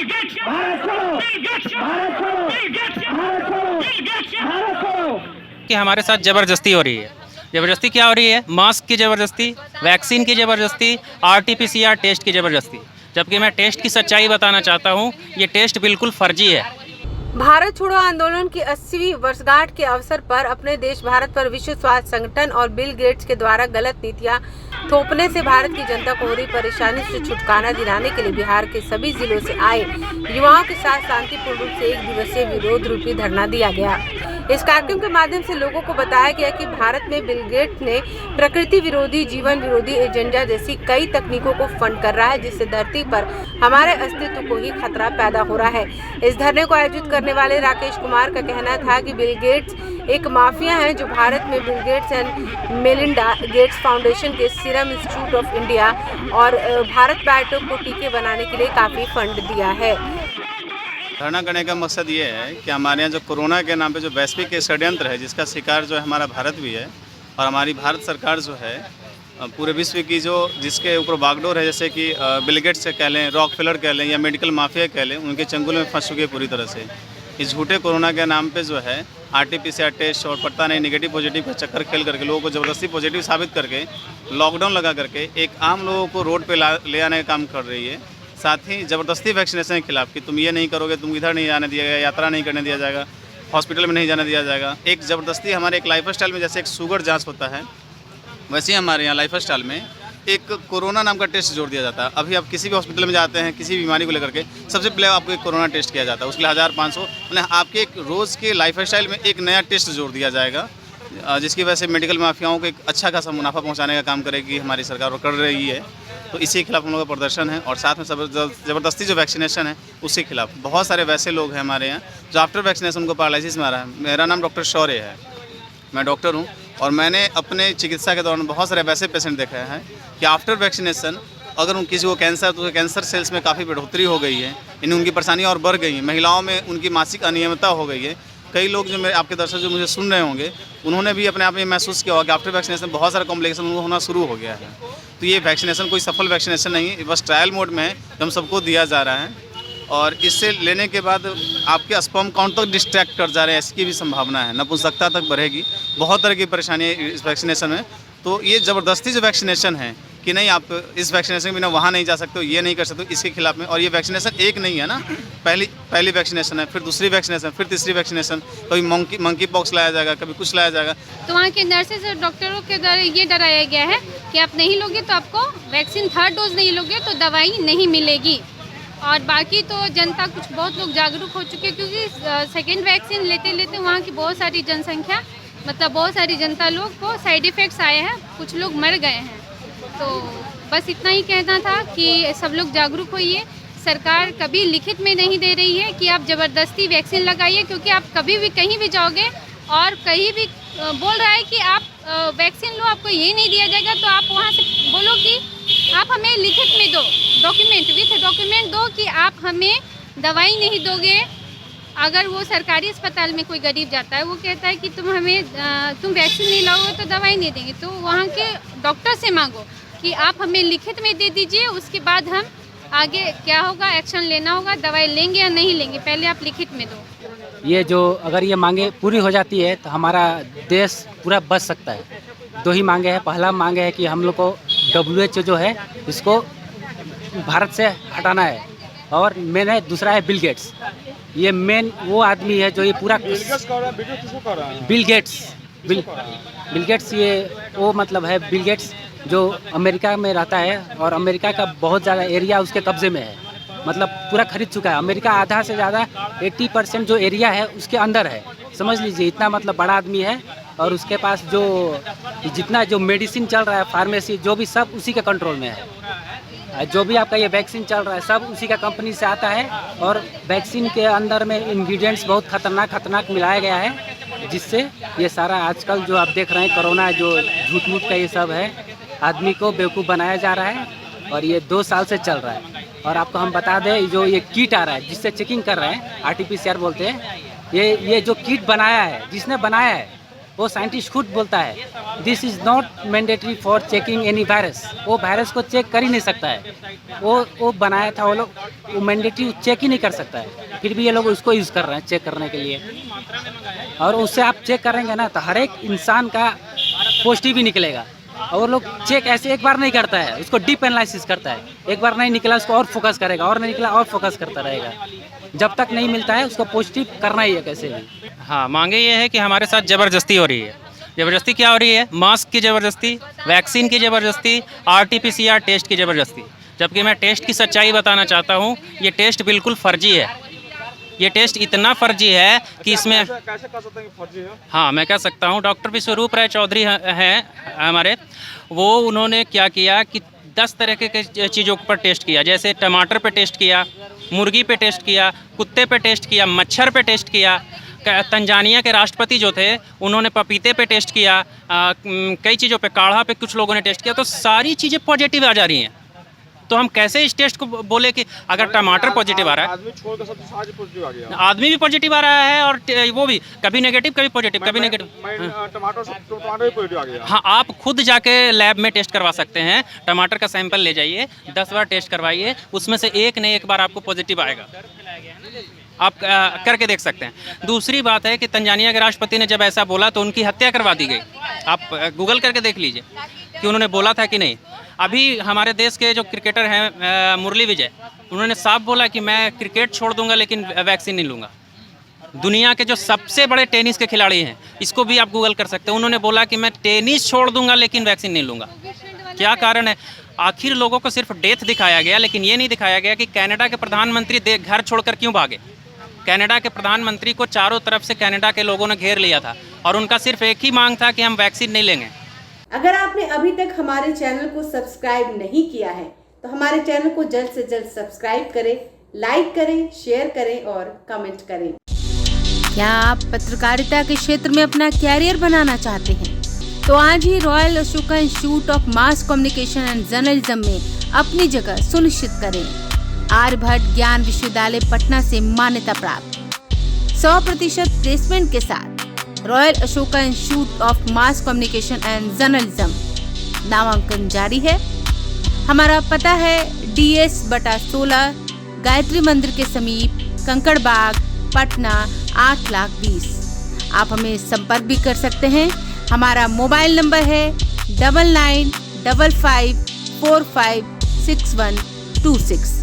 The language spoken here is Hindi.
भारत छोड़ो, भारत छोड़ो, भारत छोड़ो, भारत छोड़ो। कि हमारे साथ ज़बरदस्ती हो रही है। ज़बरदस्ती क्या हो रही है? मास्क की ज़बरदस्ती, वैक्सीन की ज़बरदस्ती, आरटीपीसीआर टेस्ट की ज़बरदस्ती। जबकि मैं टेस्ट की सच्चाई बताना चाहता हूँ, ये टेस्ट बिल्कुल फर्जी है। भारत छोड़ो आंदोलन की 80वीं वर्षगांठ के अवसर पर अपने देश भारत पर विश्व स्वास्थ्य संगठन और बिल गेट्स के द्वारा गलत नीतियां थोपने से भारत की जनता को हो रही परेशानी से छुटकारा दिलाने के लिए बिहार के सभी जिलों से आए युवाओं के साथ शांतिपूर्ण रूप से 1 दिवसीय विरोध रूपी धरना दिया गया। इस कार्यक्रम के माध्यम से लोगों को बताया गया कि भारत में बिल गेट्स ने प्रकृति विरोधी, जीवन विरोधी एजेंडा जैसी कई तकनीकों को फंड कर रहा है, जिससे धरती पर हमारे अस्तित्व को ही खतरा पैदा हो रहा है। इस धरने को आयोजित करने वाले राकेश कुमार का कहना था कि बिल गेट्स एक माफिया है जो भारत में Bill Gates and Melinda Gates foundation के सीरम इंस्टीट्यूट ऑफ इंडिया और भारत बायोटेक को टीके बनाने के लिए काफी फंड दिया है। धरना करने का मकसद ये है कि हमारे यहाँ जो कोरोना के नाम पे जो वैश्विक षड्यंत्र है, जिसका शिकार जो है हमारा भारत भी है, और हमारी भारत सरकार जो है पूरे विश्व की जिसके ऊपर बागडोर है, जैसे कि बिल गेट्स कह लें, रॉकफेलर कह लें या मेडिकल माफिया कह लें, उनके चंगुल में फंस चुके हैं पूरी तरह से। इस झूठे कोरोना के नाम पे जो है आरटीपीसीआर टेस्ट और पता नहीं नेगेटिव पॉजिटिव का चक्कर खेल करके लोगों को ज़बरदस्ती पॉजिटिव साबित करके लॉकडाउन लगा करके एक आम लोगों को रोड पे ले आने का काम कर रही है। साथ ही ज़बरदस्ती वैक्सीनेशन के खिलाफ कि तुम ये नहीं करोगे, तुम इधर नहीं आने दिया जाएगा, यात्रा नहीं करने दिया जाएगा, हॉस्पिटल में नहीं जाने दिया जाएगा। एक ज़बरदस्ती हमारे एक लाइफ स्टाइल में जैसे एक शुगर जाँच होता है, वैसे ही हमारे यहाँ लाइफ स्टाइल में एक कोरोना नाम का टेस्ट जोड़ दिया जाता है। अभी आप किसी भी हॉस्पिटल में जाते हैं, किसी बीमारी को लेकर के सबसे पहले आपको एक कोरोना टेस्ट किया जाता है, उसके लिए 1500 मतलब आपके एक रोज़ के लाइफ स्टाइल में एक नया टेस्ट जोड़ दिया जाएगा, जिसकी वजह से मेडिकल माफियाओं को एक अच्छा खासा मुनाफा पहुंचाने का काम करेगी हमारी सरकार और कर रही है। तो इसी के खिलाफ हम लोगों का प्रदर्शन है और साथ में ज़बरदस्ती जो वैक्सीनेशन है उसके खिलाफ। बहुत सारे वैसे लोग हैं हमारे यहाँ जो आफ्टर वैक्सीनेशन उनको पैरालिसिस में आ रहा है। मेरा नाम डॉक्टर शौर्य है, मैं डॉक्टर हूँ और मैंने अपने चिकित्सा के दौरान बहुत सारे वैसे पेशेंट देखे हैं कि आफ्टर वैक्सीनेशन अगर उन किसी को कैंसर तो कैंसर सेल्स में काफ़ी बढ़ोतरी हो गई है, इन्हें उनकी परेशानियाँ और बढ़ गई हैं। महिलाओं में उनकी मासिक अनियमितता हो गई है। कई लोग जो मेरे आपके दर्शक जो मुझे सुन रहे होंगे उन्होंने भी अपने आप में महसूस किया होगा कि आफ्टर वैक्सीनेशन बहुत सारा कॉम्प्लिकेशन उनको होना शुरू हो गया है। तो ये वैक्सीनेशन कोई सफल वैक्सीनेशन नहीं है, बस ट्रायल मोड में है, हम सबको दिया जा रहा है और इससे लेने के बाद आपके स्पर्म काउंट तक डिस्ट्रैक्ट कर जा रहे हैं, इसकी भी संभावना है, नपुंसकता तक बढ़ेगी, बहुत तरह की परेशानी है इस वैक्सीनेशन में। तो ये ज़बरदस्ती जो वैक्सीनेशन है कि नहीं आप इस वैक्सीनेशन के बिना वहाँ नहीं जा सकते हो, ये नहीं कर सकते हो, इसके खिलाफ में। और ये वैक्सीनेशन एक नहीं है ना, पहली वैक्सीनेशन है, फिर दूसरी वैक्सीनेशन, फिर तीसरी वैक्सीनेशन, कभी मंकी पॉक्स लाया जाएगा, कभी कुछ लाया जाएगा। तो वहाँ के नर्सेज और डॉक्टरों के द्वारा ये डराया गया है कि आप नहीं लोगे तो आपको वैक्सीन 3rd डोज नहीं लोगे तो दवाई नहीं मिलेगी। और बाकी तो जनता बहुत लोग जागरूक हो चुके हैं, क्योंकि सेकेंड वैक्सीन लेते लेते वहाँ की बहुत सारी जनसंख्या बहुत सारी जनता लोग को साइड इफ़ेक्ट्स आए हैं, कुछ लोग मर गए हैं। तो बस इतना ही कहना था कि सब लोग जागरूक होइए। सरकार कभी लिखित में नहीं दे रही है कि आप ज़बरदस्ती वैक्सीन लगाइए, क्योंकि आप कभी भी कहीं भी जाओगे और कहीं भी बोल रहा है कि आप वैक्सीन लो, आपको ये नहीं दिया जाएगा, तो आप वहाँ से बोलो कि आप हमें लिखित में दो, डॉक्यूमेंट दो कि आप हमें दवाई नहीं दोगे। अगर वो सरकारी अस्पताल में कोई गरीब जाता है, वो कहता है कि तुम वैक्सीन नहीं लाओगे तो दवाई नहीं देंगे, तो वहाँ के डॉक्टर से मांगो कि आप हमें लिखित में दे दीजिए, उसके बाद हम आगे क्या होगा एक्शन लेना होगा, दवाई लेंगे या नहीं लेंगे, पहले आप लिखित में दो। ये जो अगर ये मांगे पूरी हो जाती है तो हमारा देश पूरा बच सकता है। 2 ही मांगे हैं। पहला मांगे है कि हम लोग को WHO जो है इसको भारत से हटाना है, और मेन है दूसरा है बिल गेट्स। ये मेन वो आदमी है जो ये पूरा बिल गेट्स ये वो मतलब है बिल गेट्स जो अमेरिका में रहता है और अमेरिका का बहुत ज़्यादा एरिया उसके कब्जे में है, मतलब पूरा खरीद चुका है। अमेरिका आधा से ज़्यादा 80% जो एरिया है उसके अंदर है, समझ लीजिए इतना मतलब बड़ा आदमी है। और उसके पास जितना जो मेडिसिन चल रहा है, फार्मेसी जो भी सब उसी के कंट्रोल में है। जो भी आपका ये वैक्सीन चल रहा है सब उसी का कंपनी से आता है, और वैक्सीन के अंदर में इंग्रेडिएंट्स बहुत खतरनाक मिलाया गया है, जिससे ये सारा आजकल जो आप देख रहे हैं कोरोना जो झूठ मूठ का ये सब है, आदमी को बेवकूफ़ बनाया जा रहा है। और ये 2 साल से चल रहा है। और आपको हम बता दें जो ये किट आ रहा है जिससे चेकिंग कर रहे हैं, RT-PCR बोलते हैं, ये जो किट बनाया है जिसने बनाया है वो साइंटिस्ट खुद बोलता है this is not mandatory for checking any virus. वो वायरस को चेक कर ही नहीं सकता है, वो बनाया था वो लोग, वो मैंडेटरी चेक ही नहीं कर सकता है, फिर भी ये लोग उसको यूज़ कर रहे हैं चेक करने के लिए। और उससे आप चेक करेंगे ना तो हर एक इंसान का पॉजिटिव ही निकलेगा। और लोग चेक ऐसे एक बार नहीं करता है, उसको डीप एनालिसिस करता है। एक बार नहीं निकला उसको और फोकस करेगा, और नहीं निकला और फोकस करता रहेगा। जब तक नहीं मिलता है उसको पॉजिटिव करना ही है कैसे भी। हाँ, मांगे ये है कि हमारे साथ ज़बरदस्ती हो रही है। ज़बरदस्ती क्या हो रही है? मास्क की ज़बरदस्ती, वैक्सीन की ज़बरदस्ती, RT-PCR टेस्ट की ज़बरदस्ती। जबकि मैं टेस्ट की सच्चाई बताना चाहता हूँ, ये टेस्ट बिल्कुल फर्जी है। ये टेस्ट इतना फर्जी है कि इसमें कैसे कह सकते हैं कि फर्जी है? हाँ, मैं कह सकता हूँ। डॉक्टर विश्वरूप राय चौधरी हैं हमारे, वो उन्होंने क्या किया कि 10 तरह के चीज़ों पर टेस्ट किया। जैसे टमाटर पे टेस्ट किया, मुर्गी पे टेस्ट किया, कुत्ते पे टेस्ट किया, मच्छर पे टेस्ट किया। तंजानिया के राष्ट्रपति जो थे उन्होंने पपीते पे टेस्ट किया, कई चीज़ों पे, काढ़ा पे कुछ लोगों ने टेस्ट किया। तो सारी चीज़ें पॉजिटिव आ जा रही हैं। तो हम कैसे इस टेस्ट को बोले कि अगर टमाटर पॉजिटिव आ रहा है, आदमी छोड़ कर सब सारे पॉजिटिव आ गया। आदमी भी पॉजिटिव आ रहा है और वो भी कभी नेगेटिव कभी पॉजिटिव कभी नेगेटिव। टमाटर भी पॉजिटिव आ गया। हाँ, आप खुद जाके लैब में टेस्ट करवा सकते हैं। टमाटर का सैंपल ले जाइए, 10 बार टेस्ट करवाइए, उसमें से एक न एक बार आपको पॉजिटिव आएगा। आप करके देख सकते हैं। दूसरी बात है कि तंजानिया के राष्ट्रपति ने जब ऐसा बोला तो उनकी हत्या करवा दी गई। आप गूगल करके देख लीजिए कि उन्होंने बोला था कि नहीं। अभी हमारे देश के जो क्रिकेटर हैं मुरली विजय, उन्होंने साफ बोला कि मैं क्रिकेट छोड़ दूंगा लेकिन वैक्सीन नहीं लूँगा। दुनिया के जो सबसे बड़े टेनिस के खिलाड़ी हैं, इसको भी आप गूगल कर सकते हैं, उन्होंने बोला कि मैं टेनिस छोड़ दूंगा लेकिन वैक्सीन नहीं लूँगा। क्या कारण है? आखिर लोगों को सिर्फ डेथ दिखाया गया, लेकिन ये नहीं दिखाया गया कि कनाडा के प्रधानमंत्री घर छोड़कर क्यों भागे। कनाडा के प्रधानमंत्री को चारों तरफ से कनाडा के लोगों ने घेर लिया था और उनका सिर्फ एक ही मांग था कि हम वैक्सीन नहीं लेंगे। अगर आपने अभी तक हमारे चैनल को सब्सक्राइब नहीं किया है तो हमारे चैनल को जल्द से जल्द सब्सक्राइब करें, लाइक करें, शेयर करें और कमेंट करें। क्या आप पत्रकारिता के क्षेत्र में अपना कैरियर बनाना चाहते हैं? तो आज ही royal Ashoka institute of mass communication and journalism में अपनी जगह सुनिश्चित करें। आर्यभट्ट ज्ञान विश्वविद्यालय पटना से मान्यता प्राप्त 100% प्लेसमेंट के साथ royal Ashoka institute of mass communication and journalism नामांकन जारी है। हमारा पता है DS/16 गायत्री मंदिर के समीप, कंकड़ बाग, पटना 8,20,000। आप हमें संपर्क भी कर सकते हैं। हमारा मोबाइल नंबर है 9955456126।